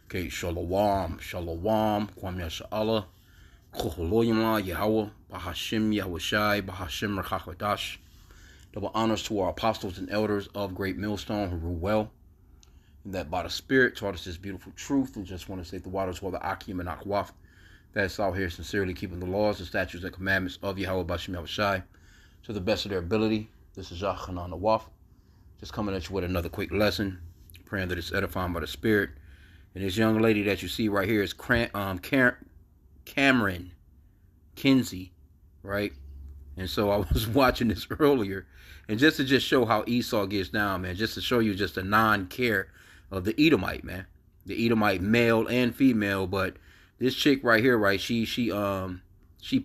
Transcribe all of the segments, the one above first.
Okay, Shalom, Shalom, Kwam Yasha'Allah, Koholoyama, Yahweh, Bahashim, Yahweh Shai, Bahashim, Rachachadash. Double honors to our apostles and elders of Great Millstone who rule well, and that by the Spirit taught us this beautiful truth. We just want to say the waters for the H.I.M and Akwaf. That's out here sincerely keeping the laws, the statutes, and commandments of Yahweh Bahashim Yahweh Shai to the best of their ability. This is Yachanan Awaf, just coming at you with another quick lesson, praying that it's edifying by the Spirit. And this young lady that you see right here is Camryn Kinsey, right? And so I was watching this earlier, and just to show how Esau gets down, man, just to show you just a non-care of the Edomite, man, the Edomite male and female. But this chick right here, right, she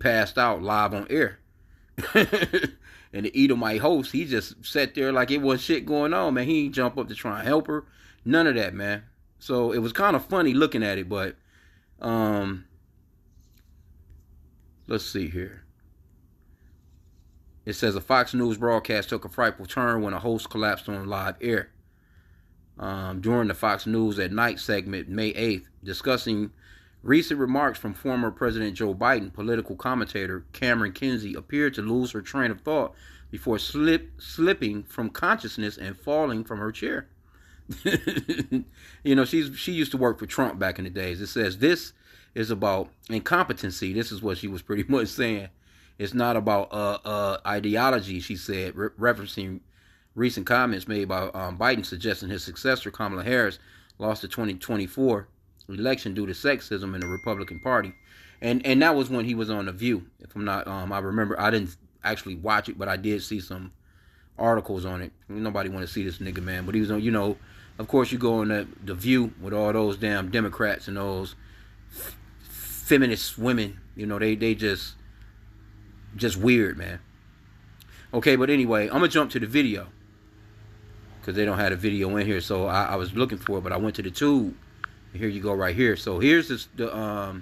passed out live on air, and the Edomite host, he just sat there like it was shit going on, man. He didn't jump up to try and help her, none of that, man. So it was kind of funny looking at it, but let's see here. It says a Fox News broadcast took a frightful turn when a host collapsed on live air. During the Fox News at Night segment, May 8th, discussing recent remarks from former President Joe Biden, political commentator Camryn Kinsey appeared to lose her train of thought before slipping from consciousness and falling from her chair. You know, she used to work for Trump back in the days. It says this is about incompetency. This is what she was pretty much saying. It's not about ideology, she said, referencing recent comments made by Biden suggesting his successor, Kamala Harris, lost the 2024 election due to sexism in the Republican Party. And that was when he was on The View. If I'm not, I remember, I didn't actually watch it, but I did see some articles on it. Nobody want to see this nigga, man. But he was on, you know, of course you go on the View with all those damn Democrats and those feminist women. You know, they just weird, man. Okay, but anyway, I'm gonna jump to the video because they don't have a video in here. So I was looking for it, but I went to the tube. And here you go, right here. So here's the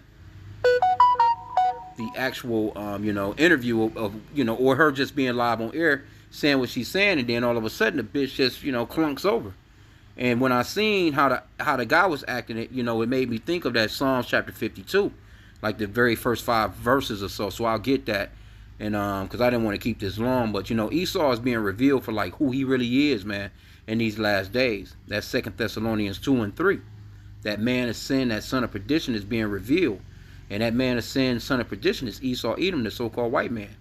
actual you know, interview of you know, or her just being live on air saying what she's saying, and then all of a sudden the bitch just, you know, clunks over. And when I seen how the guy was acting, it, you know, it made me think of that Psalms chapter 52, like the very first 5 verses or so. So I'll get that, and because I didn't want to keep this long, but you know, Esau is being revealed for like who he really is, man, in these last days. That's 2 Thessalonians 2 and 3. That man of sin, that son of perdition, is being revealed, and that man of sin, son of perdition, is Esau Edom, the so-called white man.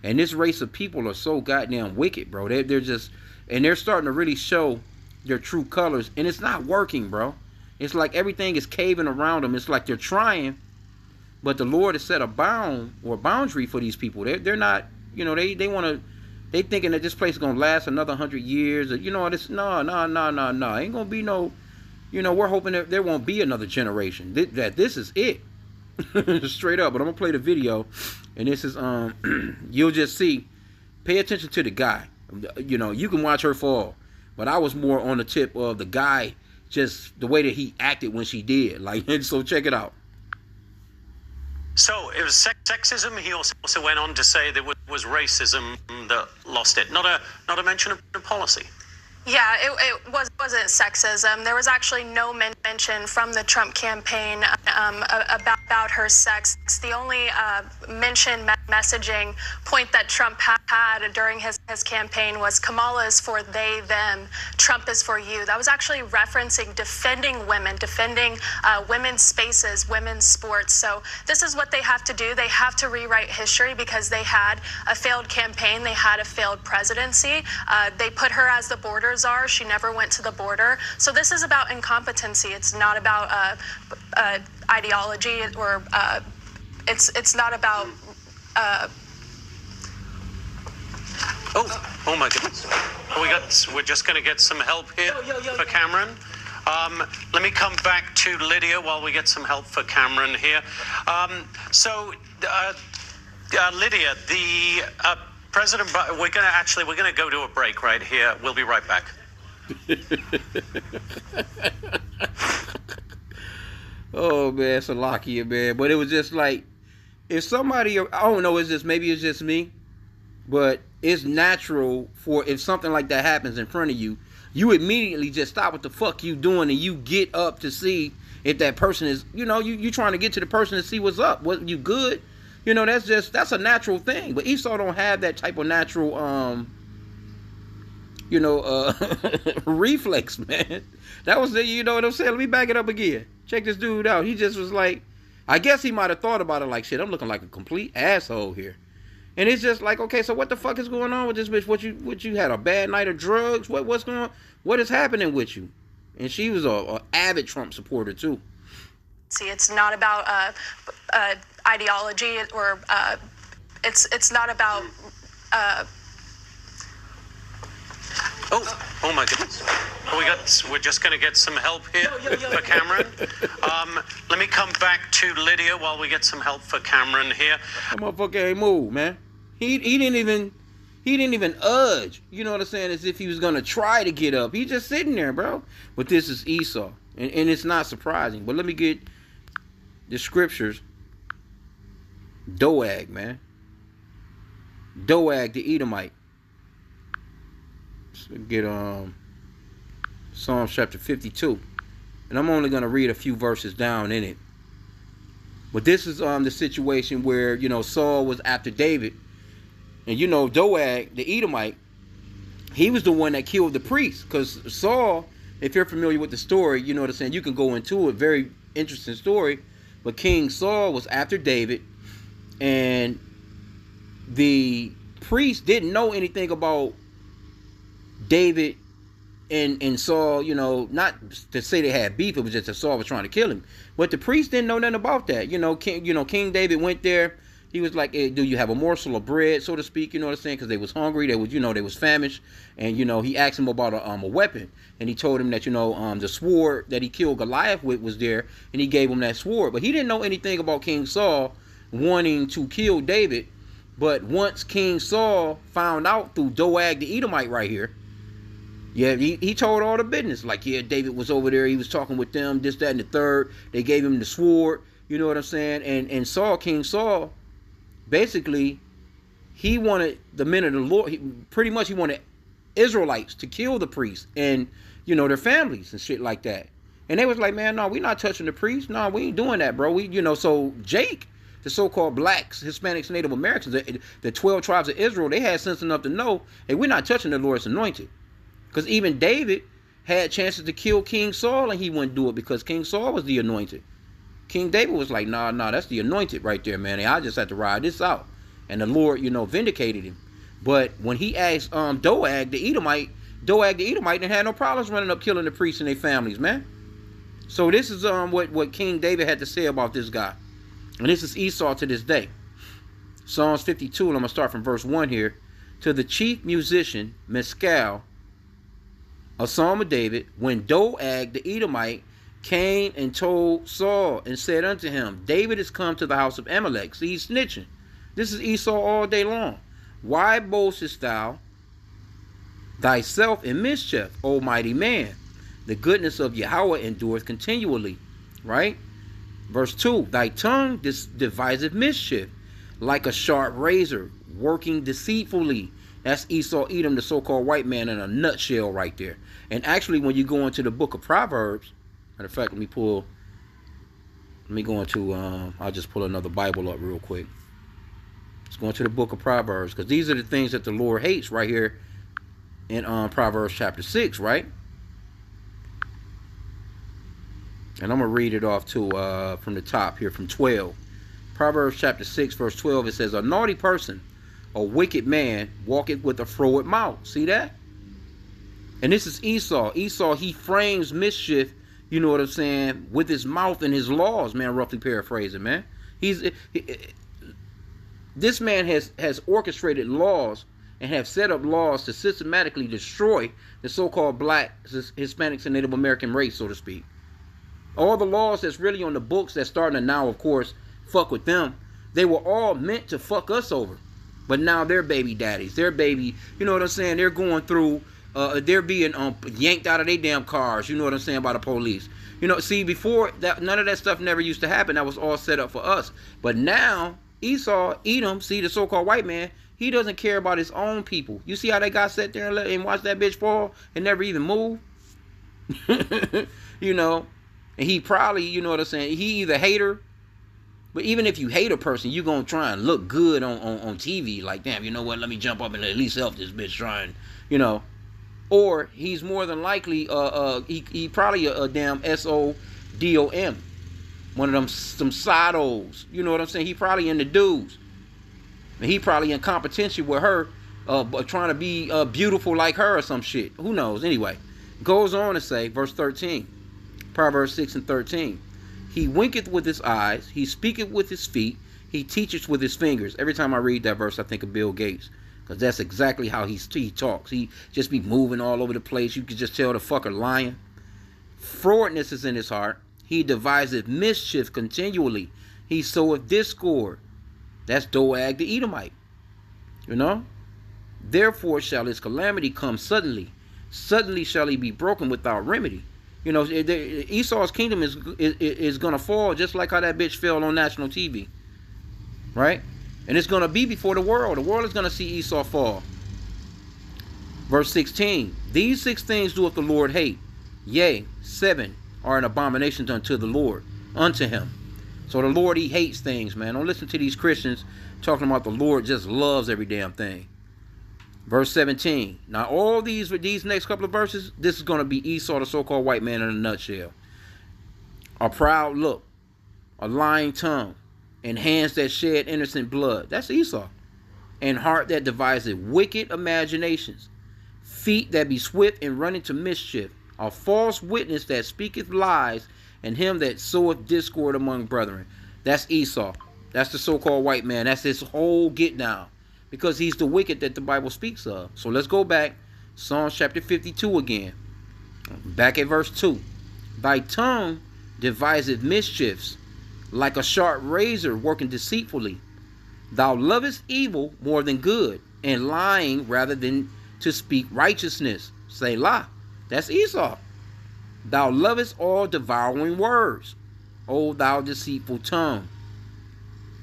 And this race of people are so goddamn wicked, bro. They're just, and they're starting to really show their true colors, and it's not working, bro. It's like everything is caving around them. It's like they're trying, but the Lord has set a bound or boundary for these people. They're not, you know, they thinking that this place is gonna last another 100 years. Or, you know, this no. Ain't gonna be no, you know, we're hoping that there won't be another generation. That this is it. Straight up. But I'm gonna play the video, and this is you'll just see. Pay attention to the guy. You know, you can watch her fall, but I was more on the tip of the guy, just the way that he acted when she did. Like, so check it out. So it was sexism. He also went on to say there was racism that lost it. Not a mention of policy. Yeah, it wasn't sexism. There was actually no mention from the Trump campaign about her sex. The only messaging point that Trump had during his campaign was Kamala is for they, them, Trump is for you. That was actually referencing defending women, defending women's spaces, women's sports. So this is what they have to do. They have to rewrite history because they had a failed campaign. They had a failed presidency. They put her as the border czar. She never went to the border. So this is about incompetency. It's not about ideology, or it's not about. Oh my goodness! We're just going to get some help here for Camryn. Let me come back to Lydia while we get some help for Camryn here. Lydia, the President, we're going to go to a break right here. We'll be right back. Oh man, Salakia, man. But it was just like, if somebody, I don't know, maybe it's just me, but it's natural for, if something like that happens in front of you, you immediately just stop what the fuck you doing and you get up to see if that person is, you trying to get to the person to see what's up, what you good, that's a natural thing. But Esau don't have that type of natural, reflex, man. That was the, you know what I'm saying? Let me back it up again. Check this dude out. He just was like, I guess he might have thought about it like, shit, I'm looking like a complete asshole here. And it's just like, okay, so what the fuck is going on with this bitch? What you had a bad night of drugs? What's going on? What is happening with you? And she was a avid Trump supporter too. See, it's not about ideology, or it's not about. Oh my goodness. We're just going to get some help here for Camryn. Let me come back to Lydia while we get some help for Camryn here. That motherfucker ain't move, man. He didn't even urge, you know what I'm saying, as if he was going to try to get up. He's just sitting there, bro. But this is Esau. And it's not surprising. But let me get the scriptures. Doeg, man. Doeg the Edomite. Let's get Psalms chapter 52. And I'm only going to read a few verses down in it. But this is the situation where, Saul was after David. And Doeg, the Edomite, he was the one that killed the priest. Because Saul, if you're familiar with the story, you know what I'm saying, you can go into it. Very interesting story. But King Saul was after David. And the priest didn't know anything about David and Saul, not to say they had beef. It was just that Saul was trying to kill him. But the priest didn't know nothing about that. King David went there. He was like, hey, do you have a morsel of bread, so to speak? You know what I'm saying? Because they was hungry. They was, they was famished. And, he asked him about a weapon. And he told him that, the sword that he killed Goliath with was there. And he gave him that sword. But he didn't know anything about King Saul wanting to kill David. But once King Saul found out through Doeg the Edomite right here, yeah, he told all the business. Like, yeah, David was over there. He was talking with them, this, that, and the third. They gave him the sword. You know what I'm saying? And Saul, King Saul, basically, he wanted the men of the Lord. He wanted Israelites to kill the priests and, their families and shit like that. And they was like, man, no, we're not touching the priests. No, we ain't doing that, bro. So Jake, the so-called blacks, Hispanics, Native Americans, the 12 tribes of Israel, they had sense enough to know, hey, we're not touching the Lord's anointed. Because even David had chances to kill King Saul and he wouldn't do it because King Saul was the anointed. King David was like, nah, that's the anointed right there, man. I just have to ride this out. And the Lord, vindicated him. But when he asked Doeg the Edomite didn't have no problems running up killing the priests and their families, man. So this is what King David had to say about this guy. And this is Esau to this day. Psalms 52, and I'm going to start from verse 1 here. To the chief musician, Mescal, a psalm of David, when Doeg the Edomite came and told Saul and said unto him, David is come to the house of Amalek. See, he's snitching. This is Esau all day long. Why boastest thou thyself in mischief, O mighty man? The goodness of Yahweh endureth continually. Right? Verse 2, thy tongue deviseth mischief, like a sharp razor, working deceitfully. That's Esau Edom, the so-called white man, in a nutshell right there. And actually, when you go into the book of Proverbs, matter of fact, let me go into, I'll just pull another Bible up real quick. Let's go into the book of Proverbs, because these are the things that the Lord hates right here in Proverbs chapter 6, right? And I'm going to read it off too from the top here, from 12. Proverbs chapter 6, verse 12, it says, a naughty person, a wicked man, walketh with a froward mouth. See that? And this is Esau. Esau, he frames mischief, you know what I'm saying, with his mouth and his laws, man, roughly paraphrasing, man. This man has orchestrated laws and have set up laws to systematically destroy the so-called black, Hispanics, and Native American race, so to speak. All the laws that's really on the books that's starting to now, of course, fuck with them, they were all meant to fuck us over. But now they're baby daddies. They're baby, you know what I'm saying? They're going through, they're being yanked out of their damn cars, you know what I'm saying, by the police. See, before that, none of that stuff never used to happen. That was all set up for us. But now, Esau, Edom, see, the so-called white man, he doesn't care about his own people. You see how they got sat there and watched that bitch fall and never even move? And he probably, you know what I'm saying, he either hate her, but even if you hate a person, you're going to try and look good on TV. Like, damn, you know what, let me jump up and at least help this bitch trying, you know. Or he's more than likely, he probably a damn SODOM. One of them, some sidos. You know what I'm saying? He probably in the dudes. And he probably in competition with her, trying to be beautiful like her or some shit. Who knows? Anyway, goes on to say, verse 13, Proverbs 6 and 13. He winketh with his eyes, he speaketh with his feet, he teacheth with his fingers. Every time I read that verse, I think of Bill Gates. Because that's exactly how he talks. He just be moving all over the place. You can just tell the fucker lying. Forwardness is in his heart. He deviseth mischief continually. He soweth discord. That's Doeg the Edomite. You know? Therefore shall his calamity come suddenly. Suddenly shall he be broken without remedy. You know, Esau's kingdom is going to fall just like how that bitch fell on national TV. Right? And it's going to be before the world. The world is going to see Esau fall. Verse 16. These 6 things doeth the Lord hate. Yea, 7 are an abomination unto the Lord, unto him. So the Lord, he hates things, man. Don't listen to these Christians talking about the Lord just loves every damn thing. Verse 17. Now all these next couple of verses, this is going to be Esau, the so-called white man, in a nutshell. A proud look, a lying tongue, and hands that shed innocent blood. That's Esau. And heart that deviseth wicked imaginations. Feet that be swift and run into mischief. A false witness that speaketh lies. And him that soweth discord among brethren. That's Esau. That's the so-called white man. That's his whole get down. Because he's the wicked that the Bible speaks of. So let's go back. Psalms chapter 52 again. Back at verse 2. Thy tongue deviseth mischiefs, like a sharp razor working deceitfully. Thou lovest evil more than good, and lying rather than to speak righteousness. Selah. That's Esau. Thou lovest all devouring words, O thou deceitful tongue.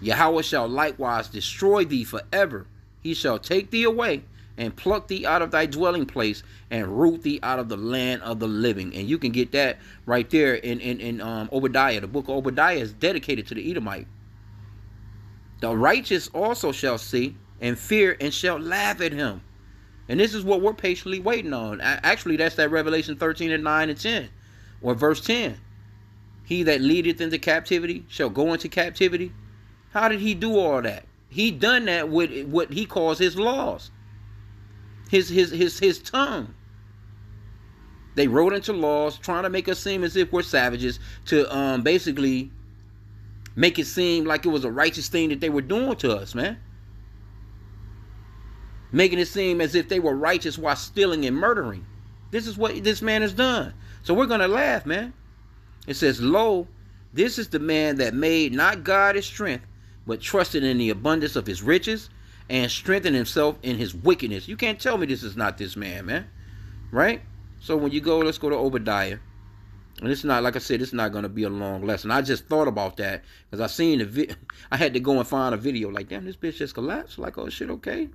Yahweh shall likewise destroy thee forever. He shall take thee away, and pluck thee out of thy dwelling place, and root thee out of the land of the living. And you can get that right there in Obadiah. The book of Obadiah is dedicated to the Edomite. The righteous also shall see and fear and shall laugh at him. And this is what we're patiently waiting on. Actually, that's that Revelation 13 and 9 and 10. Or verse 10. He that leadeth into captivity shall go into captivity. How did he do all that? He done that with what he calls his laws. His tongue. They wrote into laws trying to make us seem as if we're savages, to basically make it seem like it was a righteous thing that they were doing to us, man. Making it seem as if they were righteous while stealing and murdering. This is what this man has done. So we're going to laugh, man. It says, Lo, this is the man that made not God his strength, but trusted in the abundance of his riches, and strengthened himself in his wickedness. You can't tell me this is not this man, man. Right? So when you go, let's go to Obadiah. And it's not, like I said, it's not going to be a long lesson. I just thought about that because I seen the video. I had to go and find a video. Like, damn, this bitch just collapsed. Like, oh shit, okay.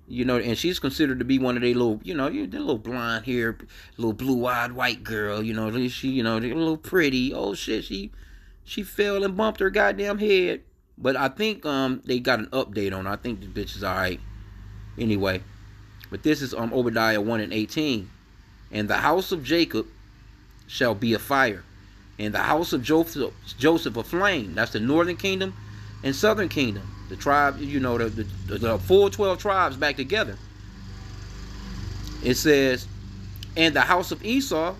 You know, and she's considered to be one of their little, you know, the little blonde hair, little blue-eyed white girl. You know, she, you know, a little pretty. Oh shit, she fell and bumped her goddamn head. But I think they got an update on her. I think the bitch is all right. Anyway, but this is Obadiah 1 and 18. And the house of Jacob shall be a fire, and the house of Joseph a flame. That's the northern kingdom and southern kingdom. The tribe, you know, the full 12 tribes back together. It says, and the house of Esau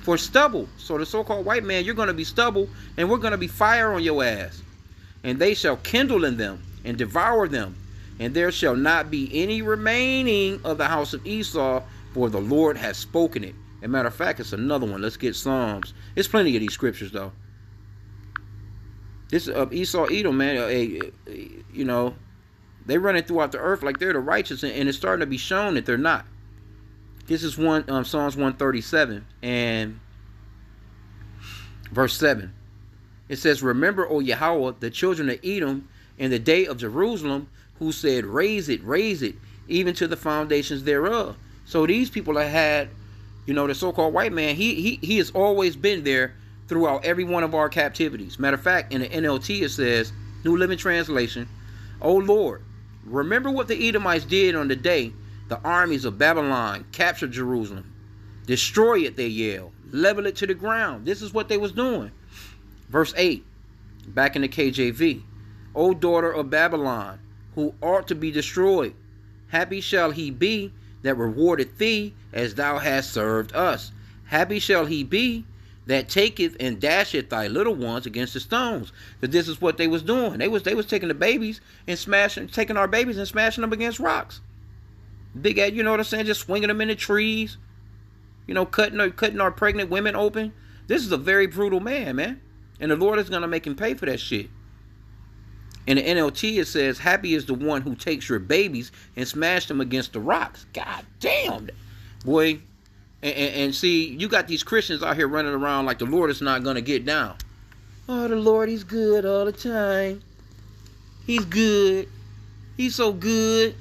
for stubble. So the so-called white man, you're going to be stubble, and we're going to be fire on your ass. And they shall kindle in them and devour them, and there shall not be any remaining of the house of Esau, for the Lord has spoken it. As a matter of fact, it's another one. Let's get Psalms. There's plenty of these scriptures, though. This Esau, Edom, man, you know, they running throughout the earth like they're the righteous, and it's starting to be shown that they're not. This is Psalms 137 and verse 7. It says, remember, O Yahweh, the children of Edom, in the day of Jerusalem, who said, raise it, even to the foundations thereof. So these people have had You know, the so-called white man, he has always been there throughout every one of our captivities. Matter of fact, in the NLT it says, New Living Translation, "O Lord, remember what the Edomites did on the day the armies of Babylon captured Jerusalem. Destroy it," they yelled. "Level it to the ground." This is what they was doing. Verse 8, back in the KJV. "O daughter of Babylon, who ought to be destroyed, happy shall he be that rewardeth thee as thou hast served us. Happy shall he be that taketh and dasheth thy little ones against the stones." Because this is what they was doing. They was taking the babies and taking our babies and smashing them against rocks. Big, you know what I'm saying? Just swinging them in the trees. You know, cutting our pregnant women open. This is a very brutal man. And the Lord is going to make him pay for that shit. In the NLT it says, "Happy is the one who takes your babies and smash them against the rocks." God damn. Boy. And see, you got these Christians out here running around like the Lord is not going to get down. Oh, the Lord, he's good all the time. He's good. He's so good.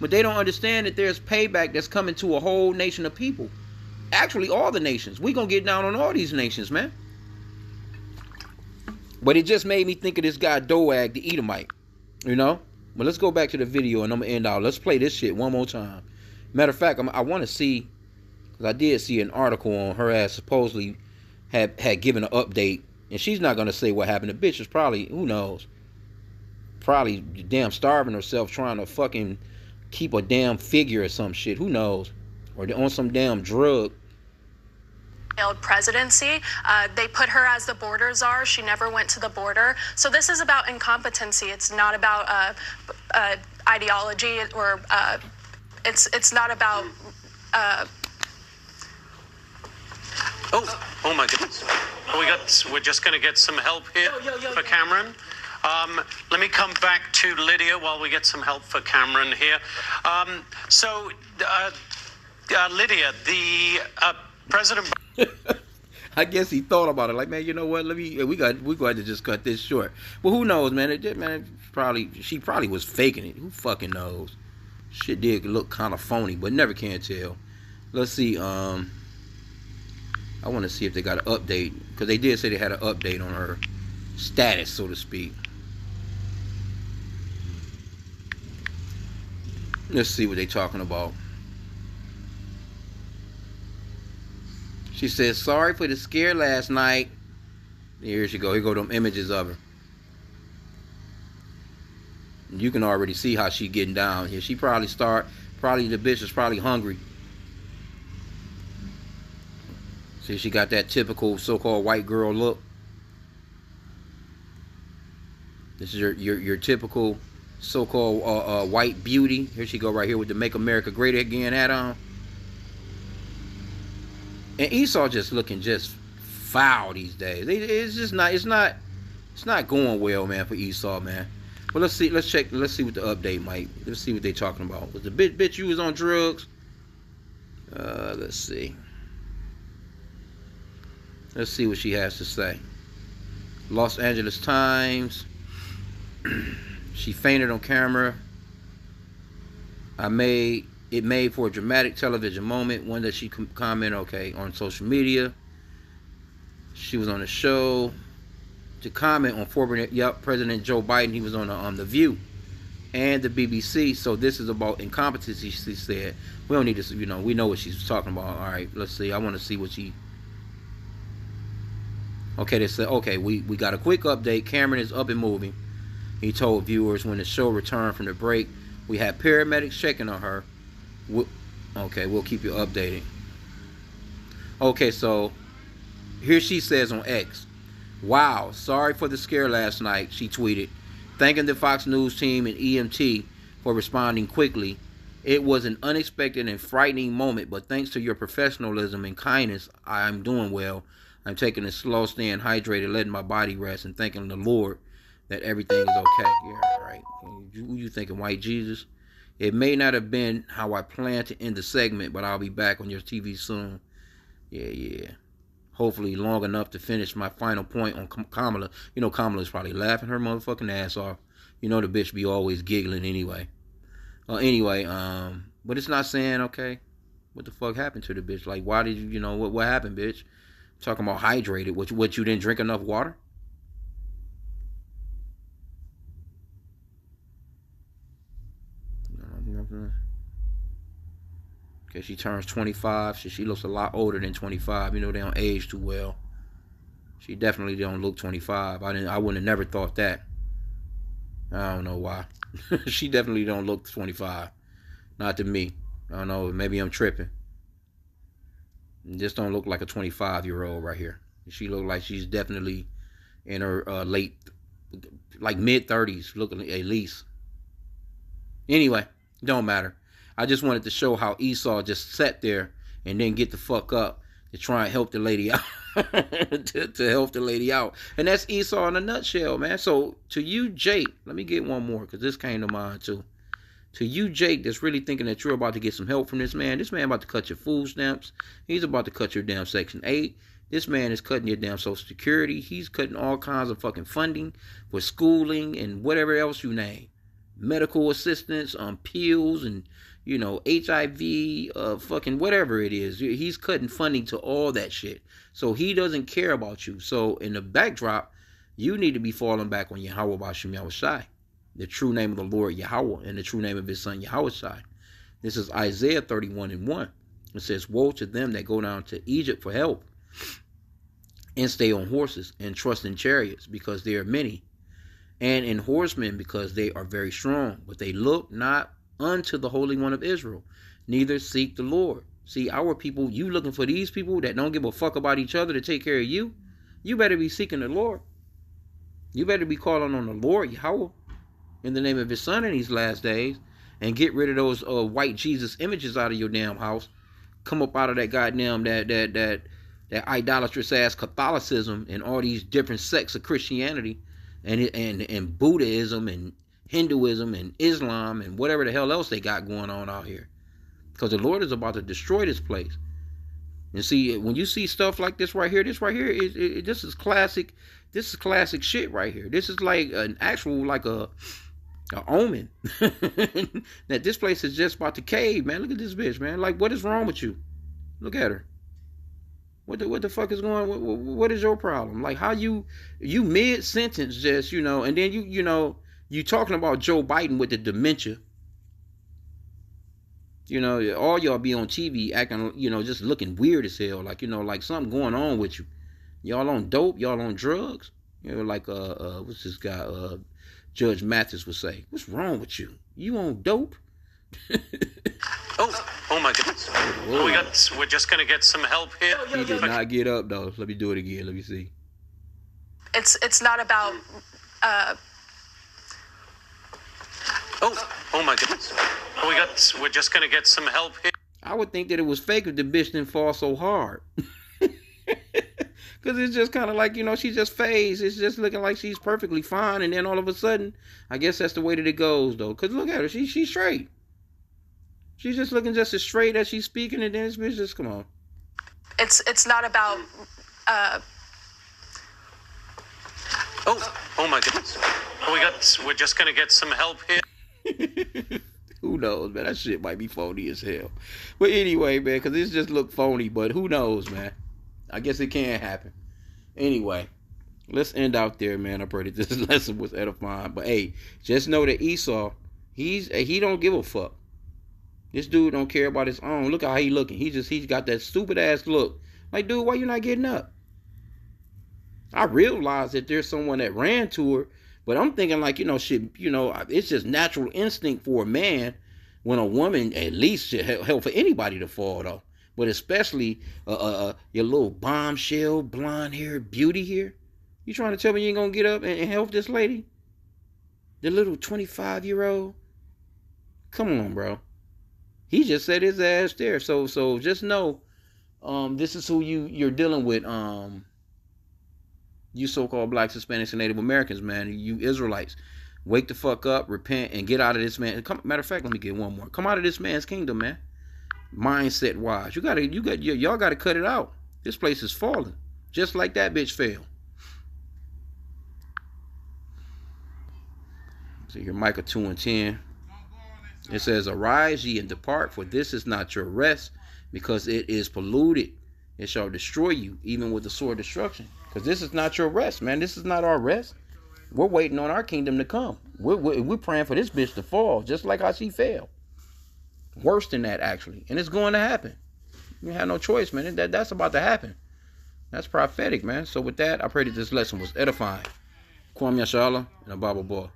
But they don't understand that there's payback that's coming to a whole nation of people. Actually, all the nations. We're going to get down on all these nations, man. But it just made me think of this guy Doeg, the Edomite. You know? But let's go back to the video and I'm going to end out. Let's play this shit one more time. Matter of fact, I want to see, because I did see an article on her ass supposedly had given an update. And she's not going to say what happened. The bitch is probably, who knows, probably damn starving herself trying to fucking keep a damn figure or some shit. Who knows? Or they're on some damn drug. Presidency. They put her as the border czar. She never went to the border. So this is about incompetency. It's not about ideology, or it's not about. Oh my goodness. We're just going to get some help here for Camryn. Let me come back to Lydia while we get some help for Camryn here. Lydia, the President. I guess he thought about it. Like, man, you know what? We going to just cut this short. Well, who knows, man? She probably was faking it. Who fucking knows? Shit did look kind of phony, but never can tell. Let's see. I want to see if they got an update, because they did say they had an update on her status, so to speak. Let's see what they talking about. She says, "Sorry for the scare last night." Here she go. Here go them images of her. You can already see how she getting down here. She probably the bitch is probably hungry. See, she got that typical so-called white girl look. This is your typical so-called white beauty. Here she go right here with the "Make America Great Again" hat on. And Esau just looking just foul these days. It's just not. It's not going well, man, for Esau, man. But let's see. Let's check. Let's see what the update might. Let's see what they talking about. Was the bitch you was on drugs? Let's see. Let's see what she has to say. Los Angeles Times. She fainted on camera. It made for a dramatic television moment, one that she commented, on social media. She was on a show to comment on former President Joe Biden. He was on The View and the BBC. So this is about incompetency, she said. We don't need to, we know what she's talking about. All right, let's see. I want to see what she... Okay, they said, we got a quick update. Camryn is up and moving. He told viewers when the show returned from the break. We had paramedics checking on her. We'll keep you updated. Okay, so here she says on X, "Wow, sorry for the scare last night," she tweeted, thanking the Fox News team and EMT for responding quickly. "It was an unexpected and frightening moment, but thanks to your professionalism and kindness, I'm doing well. I'm taking it slow, staying hydrated, letting my body rest, and thanking the Lord that everything is okay." Yeah, right. Who you thinking, white Jesus? "It may not have been how I planned to end the segment, but I'll be back on your TV soon." Yeah. Hopefully long enough to finish my final point on Kamala. Kamala's probably laughing her motherfucking ass off. The bitch be always giggling anyway. But it's not saying, What the fuck happened to the bitch? Like, why did you, what happened, bitch? Talking about hydrated. What you didn't drink enough water? Okay, she turns 25. She looks a lot older than 25. They don't age too well. She definitely don't look 25. I wouldn't have never thought that. I don't know why. She definitely don't look 25. Not to me. I don't know. Maybe I'm tripping. Just don't look like a 25-year-old right here. She look like she's definitely in her late, like mid-30s, looking at least. Anyway, don't matter. I just wanted to show how Esau just sat there and then get the fuck up to try and help the lady out. to help the lady out. And that's Esau in a nutshell, man. So to you, Jake, let me get one more because this came to mind too. To you, Jake, that's really thinking that you're about to get some help from this man about to cut your food stamps. He's about to cut your damn Section 8. This man is cutting your damn Social Security. He's cutting all kinds of fucking funding for schooling and whatever else you name. Medical assistance, pills, and, HIV, fucking whatever it is. He's cutting funding to all that shit. So he doesn't care about you. So in the backdrop, you need to be falling back on Yahweh Bashim Yahushai, the true name of the Lord Yahweh, and the true name of his son Yahushai. This is Isaiah 31:1. It says, woe to them that go down to Egypt for help and stay on horses and trust in chariots because they are many, and in horsemen because they are very strong, but they look not unto the Holy One of Israel, neither seek the Lord. See, our people, you looking for these people that don't give a fuck about each other to take care of you? You better be seeking the Lord. You better be calling on the Lord Yahweh in the name of his son in these last days, and get rid of those white Jesus images out of your damn house. Come up out of that goddamn that idolatrous ass Catholicism and all these different sects of Christianity and Buddhism and Hinduism and Islam and whatever the hell else they got going on out here. Because the Lord is about to destroy this place. And see, when you see stuff like this right here, this is classic. This is classic shit right here. This is like an actual, like a omen that this place is just about to cave, man. Look at this bitch, man. Like, what is wrong with you? Look at her. What the fuck is going on? What is your problem? Like, how you mid-sentence just, and then you talking about Joe Biden with the dementia. All y'all be on TV acting, just looking weird as hell. Like, like something going on with you. Y'all on dope, y'all on drugs. Like, what's this guy, Judge Mathis would say. What's wrong with you? You on dope? Oh my goodness. We're just going to get some help here. He did not get up, though. Let me do it again. Let me see. It's not about... Oh my goodness. We're just going to get some help here. I would think that it was fake if the bitch didn't fall so hard. Because it's just kind of like, she just phased. It's just looking like she's perfectly fine. And then all of a sudden, I guess that's the way that it goes, though. Because look at her. She's straight. She's just looking just as straight as she's speaking. And then this bitch just, come on. It's not about... Oh my goodness. We're just going to get some help here. Who knows, man? That shit might be phony as hell. But anyway, man, because this just looked phony. But who knows, man? I guess it can happen. Anyway, let's end out there, man. I pray that this lesson was edifying. But hey, just know that Esau, he don't give a fuck. This dude don't care about his own. Look how he looking. He's got that stupid ass look. Like, dude, why you not getting up? I realize that there's someone that ran to her, but I'm thinking like, it's just natural instinct for a man when a woman at least should help for anybody to fall, though. But especially your little bombshell, blonde-haired beauty here. You trying to tell me you ain't going to get up and help this lady? The little 25-year-old? Come on, bro. He just said his ass there. So just know, this is who you're dealing with, you so-called blacks, Hispanics, and Native Americans, man. You Israelites. Wake the fuck up, repent, and get out of this man. Matter of fact, let me get one more. Come out of this man's kingdom, man. Mindset wise, y'all gotta cut it out. This place is falling, just like that bitch fell. See here, Micah 2:10. It says, "Arise ye and depart, for this is not your rest. because it is polluted. It shall destroy you, even with the sword of destruction. Because this is not your rest, man. This is not our rest. We're waiting on our kingdom to come. We're praying for this bitch to fall, just like how she fell. Worse than that, actually. And it's going to happen. You have no choice, man. That's about to happen. That's prophetic, man. So with that, I pray that this lesson was edifying. Kwam Yashala and a Bible boy.